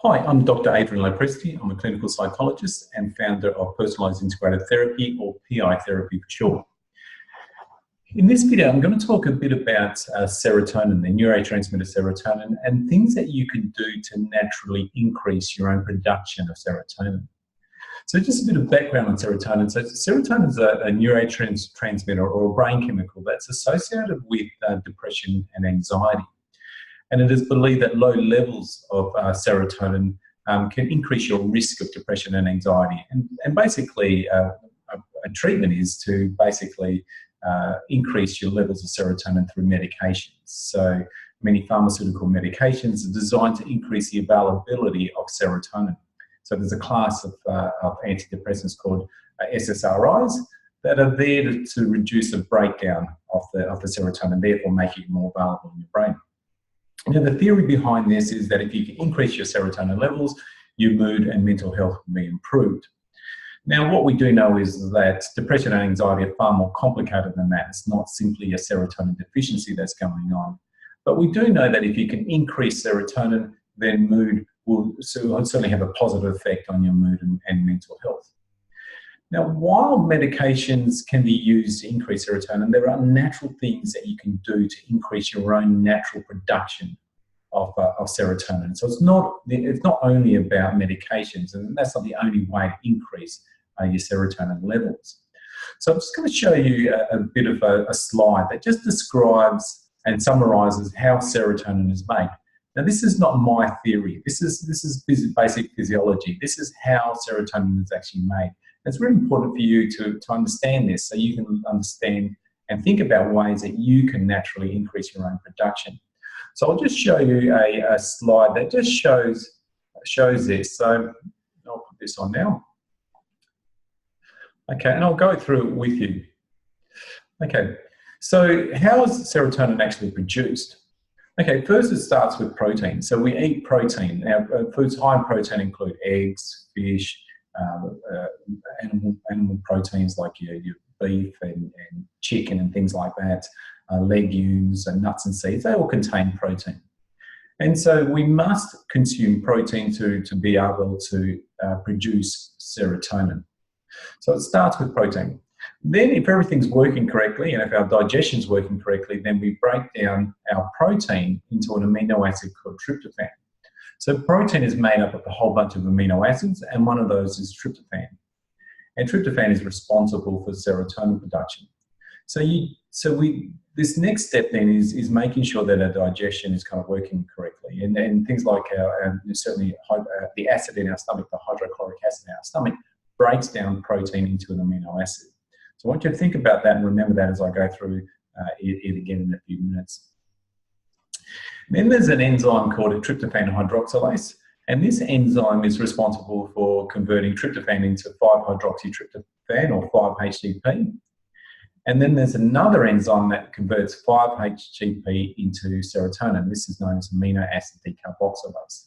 Hi, I'm Dr. Adrian Lopresti. I'm a clinical psychologist and founder of Personalised Integrated Therapy, or PI therapy for short. In this video, I'm going to talk a bit about serotonin, the neurotransmitter serotonin, and things that you can do to naturally increase your own production of serotonin. So just a bit of background on serotonin. So serotonin is a neurotransmitter or a brain chemical that's associated with depression and anxiety. And it is believed that low levels of serotonin can increase your risk of depression and anxiety. And basically, a treatment is to basically increase your levels of serotonin through medications. So many pharmaceutical medications are designed to increase the availability of serotonin. So there's a class of antidepressants called SSRIs that are there to reduce the breakdown of the serotonin, therefore making it more available in your brain. Now, the theory behind this is that if you can increase your serotonin levels, your mood and mental health will be improved. Now, what we do know is that depression and anxiety are far more complicated than that. It's not simply a serotonin deficiency that's going on. But we do know that if you can increase serotonin, then mood will certainly have a positive effect on your mood and mental health. Now, while medications can be used to increase serotonin, there are natural things that you can do to increase your own natural production of serotonin. So it's not only about medications, and that's not the only way to increase your serotonin levels. So I'm just going to show you a bit of a slide that just describes and summarizes how serotonin is made. Now, this is not my theory. This is basic physiology. This is how serotonin is actually made. It's really important for you to understand this so you can understand and think about ways that you can naturally increase your own production. So I'll just show you a slide that just shows this. So I'll put this on now. Okay, and I'll go through it with you. Okay, so how is serotonin actually produced? Okay, first it starts with protein. So we eat protein. Now, foods high in protein include eggs, fish, animal proteins like your beef and chicken and things like that, legumes and nuts and seeds, they all contain protein. And so we must consume protein to be able to produce serotonin. So it starts with protein. Then if everything's working correctly and if our digestion's working correctly, then we break down our protein into an amino acid called tryptophan. So protein is made up of a whole bunch of amino acids, and one of those is tryptophan. And tryptophan is responsible for serotonin production. This next step then is making sure that our digestion is kind of working correctly. And things like certainly the acid in our stomach, the hydrochloric acid in our stomach, breaks down protein into an amino acid. So I want you to think about that and remember that as I go through it again in a few minutes. Then there's an enzyme called a tryptophan hydroxylase, and this enzyme is responsible for converting tryptophan into 5-hydroxytryptophan or 5-HTP. And then there's another enzyme that converts 5-HTP into serotonin. This is known as amino acid decarboxylase.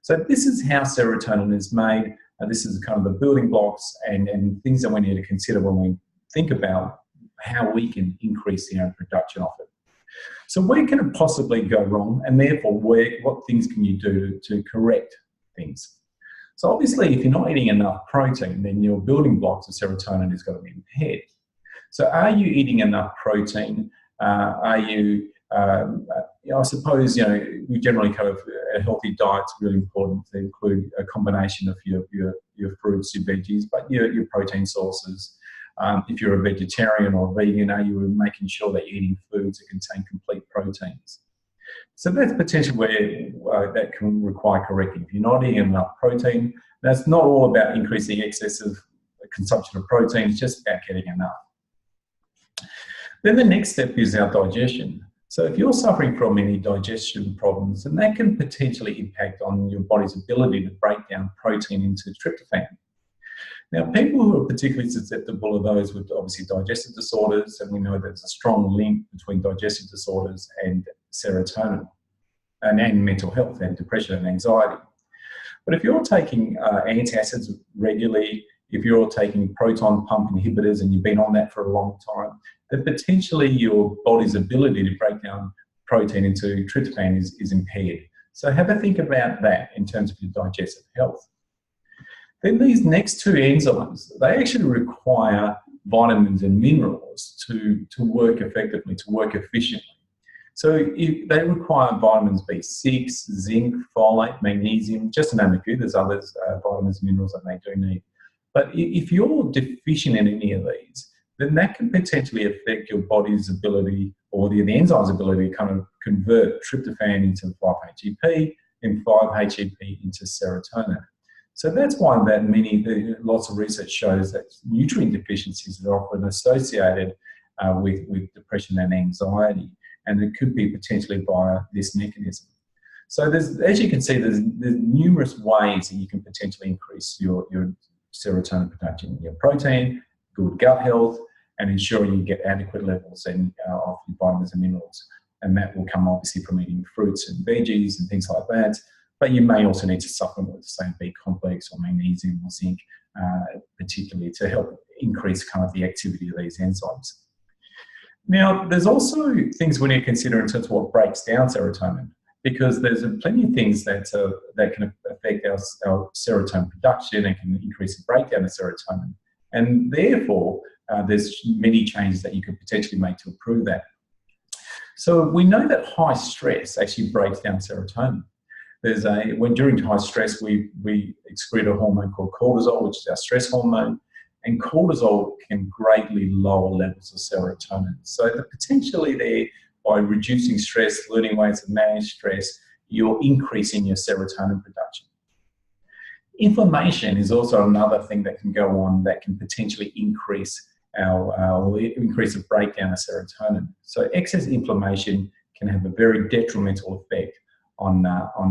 So this is how serotonin is made. This is kind of the building blocks and things that we need to consider when we think about how we can increase the own production of it. So where can it possibly go wrong, and therefore what things can you do to correct things? So obviously if you're not eating enough protein, then your building blocks of serotonin is going to be impaired. So are you eating enough protein? I suppose, we generally kind of, a healthy diet's really important to include a combination of your fruits, your veggies, but your protein sources. If you're a vegetarian or vegan, are you making sure that you're eating foods that contain complete proteins? So that's potentially where that can require correcting. If you're not eating enough protein, that's not all about increasing excessive consumption of protein, it's just about getting enough. Then the next step is our digestion. So if you're suffering from any digestion problems, then that can potentially impact on your body's ability to break down protein into tryptophan. Now, people who are particularly susceptible are those with obviously digestive disorders, and we know there's a strong link between digestive disorders and serotonin and mental health and depression and anxiety. But if you're taking antacids regularly, if you're taking proton pump inhibitors and you've been on that for a long time, then potentially your body's ability to break down protein into tryptophan is impaired. So have a think about that in terms of your digestive health. Then these next two enzymes, they actually require vitamins and minerals to work effectively, to work efficiently. So they require vitamins B6, zinc, folate, magnesium, just to name a few. There's others, vitamins and minerals that they do need. But if you're deficient in any of these, then that can potentially affect your body's ability, or the enzyme's ability to kind of convert tryptophan into 5-HTP and 5-HTP into serotonin. So that's why lots of research shows that nutrient deficiencies are often associated with depression and anxiety, and it could be potentially via this mechanism. So as you can see, there's numerous ways that you can potentially increase your serotonin production, your protein, good gut health, and ensuring you get adequate levels of vitamins and minerals. And that will come obviously from eating fruits and veggies and things like that. But you may also need to supplement with, say, B complex or magnesium or zinc, particularly to help increase kind of the activity of these enzymes. Now, there's also things we need to consider in terms of what breaks down serotonin, because there's plenty of things that can affect our serotonin production and can increase the breakdown of serotonin. And therefore, there's many changes that you could potentially make to improve that. So we know that high stress actually breaks down serotonin. During high stress, we excrete a hormone called cortisol, which is our stress hormone, and cortisol can greatly lower levels of serotonin. So potentially there, by reducing stress, learning ways to manage stress, you're increasing your serotonin production. Inflammation is also another thing that can go on that can potentially increase the breakdown of serotonin. So excess inflammation can have a very detrimental effect on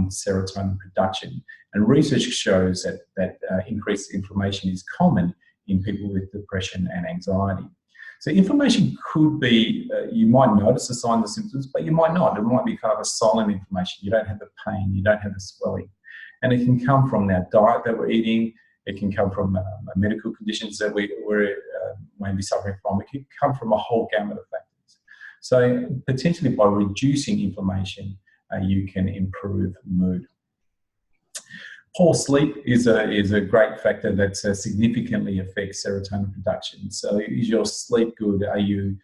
serotonin production. And research shows that increased inflammation is common in people with depression and anxiety. So inflammation could be, you might notice the signs and symptoms, but you might not. It might be kind of a silent inflammation. You don't have the pain, you don't have the swelling. And it can come from our diet that we're eating. It can come from medical conditions that we're maybe suffering from. It can come from a whole gamut of factors. So potentially by reducing inflammation, you can improve mood. Poor sleep is a great factor that significantly affects serotonin production. So is your sleep good? Are you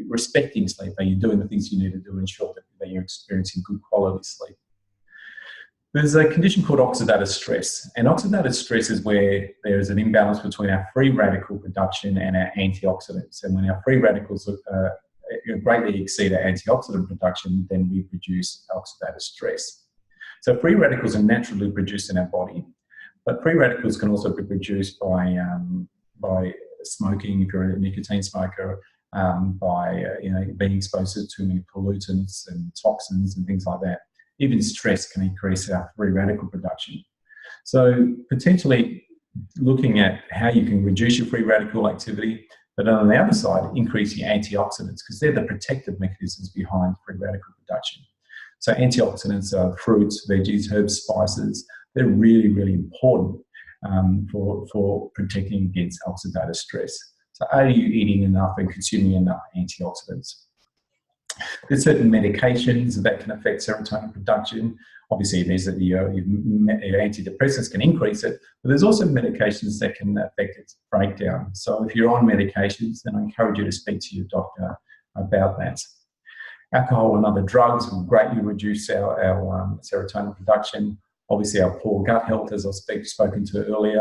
respecting sleep? Are you doing the things you need to do to ensure that you're experiencing good quality sleep? There's a condition called oxidative stress, and oxidative stress is where there is an imbalance between our free radical production and our antioxidants. And when our free radicals greatly exceed our antioxidant production, then we produce oxidative stress. So free radicals are naturally produced in our body, but free radicals can also be produced by smoking, if you're a nicotine smoker, by being exposed to too many pollutants and toxins and things like that. Even stress can increase our free radical production. So potentially looking at how you can reduce your free radical activity, but on the other side, increase your antioxidants, because they're the protective mechanisms behind free radical production. So antioxidants are fruits, veggies, herbs, spices. They're really, really important for protecting against oxidative stress. So are you eating enough and consuming enough antioxidants? There's certain medications that can affect serotonin production. Obviously, there's your antidepressants can increase it, but there's also medications that can affect its breakdown. So if you're on medications, then I encourage you to speak to your doctor about that. Alcohol and other drugs will greatly reduce our serotonin production. Obviously, our poor gut health, as I've spoken to earlier.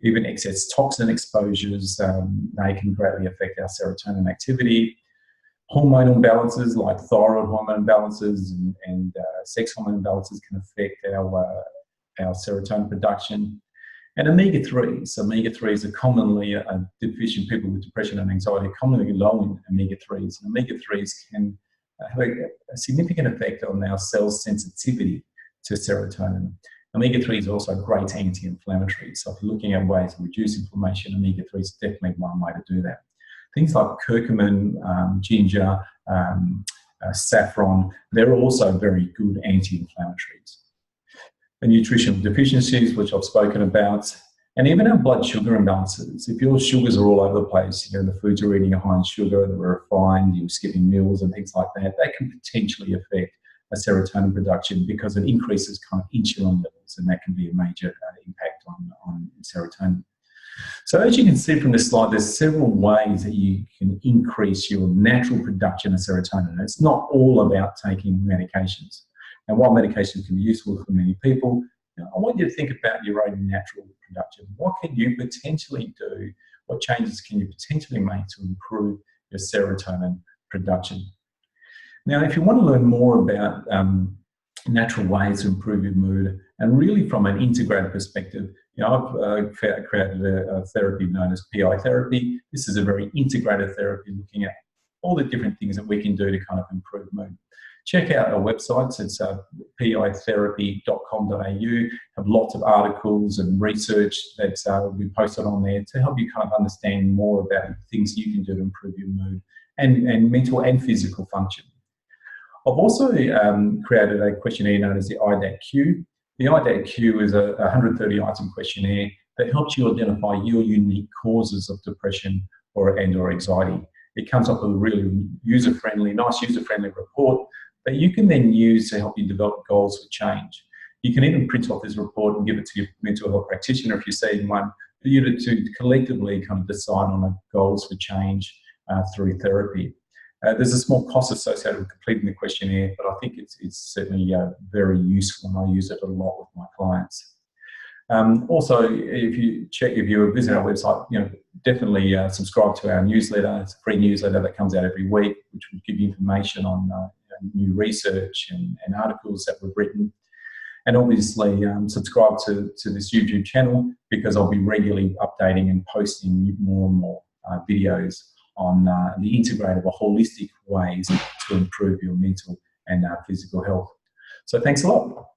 Even excess toxin exposures, they can greatly affect our serotonin activity. Hormone imbalances like thyroid hormone imbalances and sex hormone imbalances can affect our serotonin production. And omega-3s. Omega-3s are commonly deficient. People with depression and anxiety are commonly low in omega-3s. And omega-3s can have a significant effect on our cell's sensitivity to serotonin. Omega-3 is also a great anti-inflammatory. So if you're looking at ways to reduce inflammation, omega-3 is definitely one way to do that. Things like curcumin, ginger, saffron, they're also very good anti-inflammatories. The nutritional deficiencies, which I've spoken about, and even our blood sugar imbalances. If your sugars are all over the place, the foods you're eating are high in sugar, they're refined, you're skipping meals and things like that, that can potentially affect serotonin production because it increases kind of insulin levels, and that can be a major impact on serotonin. So as you can see from this slide, there's several ways that you can increase your natural production of serotonin. It's not all about taking medications. And while medications can be useful for many people, I want you to think about your own natural production. What can you potentially do? What changes can you potentially make to improve your serotonin production? Now, if you want to learn more about natural ways to improve your mood, and really from an integrated perspective, I've created a therapy known as PI therapy. This is a very integrated therapy looking at all the different things that we can do to kind of improve mood. Check out our websites. It's pitherapy.com.au. Have lots of articles and research that will be posted on there to help you kind of understand more about things you can do to improve your mood and mental and physical function. I've also created a questionnaire known as the IDAQ. The IDAQ is a 130-item questionnaire that helps you identify your unique causes of depression or anxiety. It comes up with a really nice user-friendly report that you can then use to help you develop goals for change. You can even print off this report and give it to your mental health practitioner if you're seeing one, for you to collectively kind of decide on the goals for change through therapy. There's a small cost associated with completing the questionnaire, but I think it's certainly very useful, and I use it a lot with my clients. Also, if you visit our website, definitely subscribe to our newsletter. It's a free newsletter that comes out every week, which will give you information on new research and articles that we've written. And obviously, subscribe to this YouTube channel, because I'll be regularly updating and posting more and more videos on the integrated or holistic ways to improve your mental and physical health. So thanks a lot.